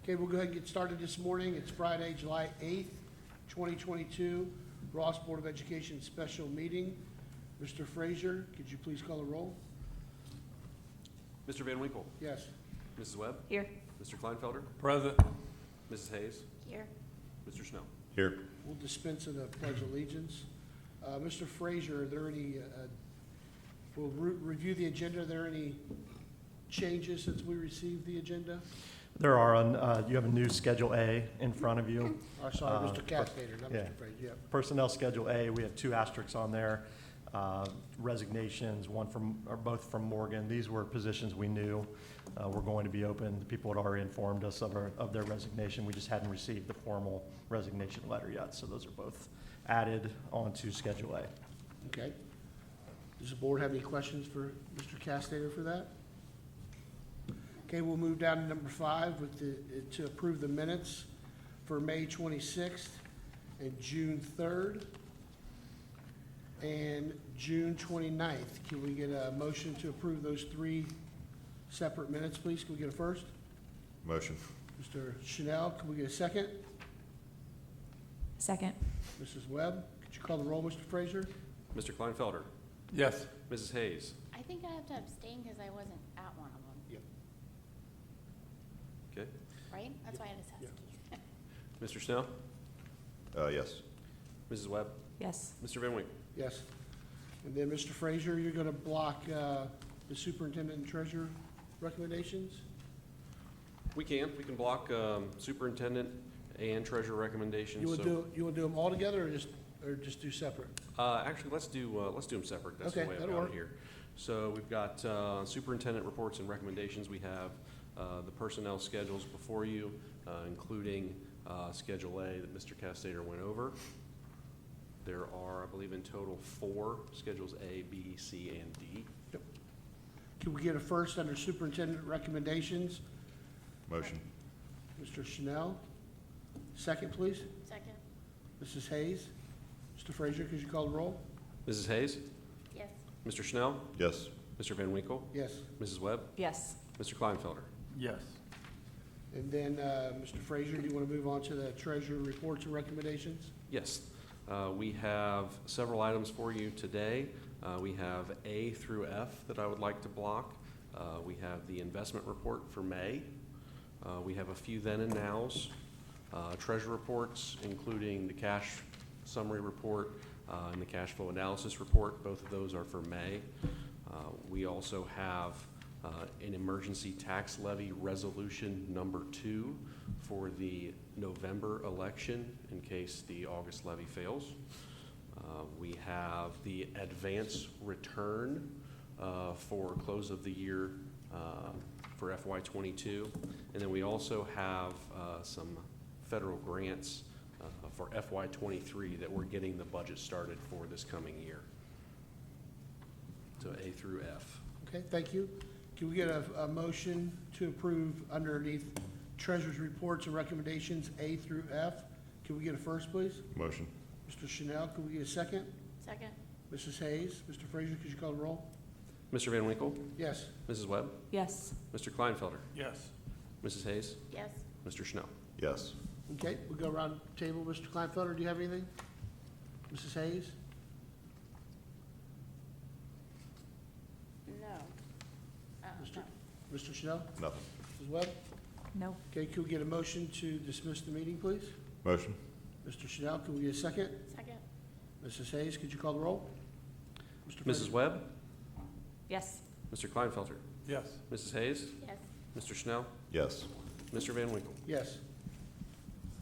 Okay, we'll go ahead and get started this morning. It's Friday, July 8th, 2022, Ross Board of Education Special Meeting. Mr. Frazier, could you please call the roll? Mr. Van Winkle. Yes. Mrs. Webb. Here. Mr. Kleinfelder. Present. Mrs. Hayes. Here. Mr. Schnell. Here. We'll dispense of the Pledge of Allegiance. Mr. Frazier, are there any, we'll review the agenda. Are there any changes since we received the agenda? There are, you have a new Schedule A in front of you. Oh, sorry, Mr. Castaner, not yeah. Mr. Frazier. Yep. Personnel Schedule A, we have 2 asterisks on there. Resignations, both from Morgan. These were positions we knew were going to be open. The people had already informed us of their resignation. We just hadn't received the formal resignation letter yet. So those are both added onto Schedule A. Okay. Does the board have any questions for Mr. Castaner for that? Okay, we'll move down to number 5 with to approve the minutes for May 26th and June 3rd and June 29th. Can we get a motion to approve those 3 separate minutes, please? Can we get a first? Motion. Mr. Chanel, can we get a second? Second. Mrs. Webb, could you call the roll, Mr. Frazier? Mr. Kleinfelder. Yes. Mrs. Hayes. I think I have to abstain because I wasn't at one of them, Yep. Okay. right? That's why I just asked Yeah. Keith. Mr. Schnell. Yes. Mrs. Webb. Yes. Mr. Van Winkle. Yes. And then, Mr. Frazier, you're going to block the superintendent and treasurer recommendations? We can block superintendent and treasurer recommendations. You will So, do them all together or just do separate? actually, let's do them separate. That's the Okay, way I've that'll got work. it here. So we've got superintendent reports and recommendations. We have the personnel schedules before you, including Schedule A that Mr. Castaner went over. There are, I believe, in total 4 Schedules A, B, C, and D. Can we get a first under superintendent recommendations? Motion. Mr. Chanel. Second, please. Second, Mrs. Hayes. Mr. Frazier, could you call the roll? Mrs. Hayes. yes. Mr. Schnell. Yes. Mr. Van Winkle. Yes. Mrs. Webb. Yes. Mr. Kleinfelder. Yes. And then, Mr. Frazier, do you want to move on to the treasurer reports and recommendations? Yes. We have several items for you today. We have A through F that I would like to block. We have the investment report for May. We have a few then and nows. Treasurer reports, including the cash summary report and the cash flow analysis report. Both of those are for May. We also have an emergency tax levy resolution number 2 for the November election in case the August levy fails. We have the advance return for close of the year for FY22. And then we also have some federal grants for FY23 that we're getting the budget started for this coming year. So A through F. Okay, thank you. Can we get a motion to approve underneath treasurer's reports and recommendations A through F? Can we get a first, please? Motion. Mr. Chanel, can we get a second? Second, Mrs. Hayes, Mr. Frazier, could you call the roll? Mr. Van Winkle. Yes. Mrs. Webb. Yes. Mr. Kleinfelder. Yes. Mrs. Hayes. yes. Mr. Schnell. Yes. Okay, we'll go around the table. Mr. Kleinfelder, do you have anything? Mrs. Hayes? No. Mr. No. Mr. Chanel? Nothing. Mrs. Webb? No. Okay, can we get a motion to dismiss the meeting, please? Motion. Mr. Chanel, can we get a second? Second, Mrs. Hayes, could you call the roll? Mr. Mrs. Frazier? Webb. Yes. Mr. Kleinfelder. Yes. Mrs. Hayes. yes. Mr. Schnell. Yes. Mr. Van Winkle. Yes.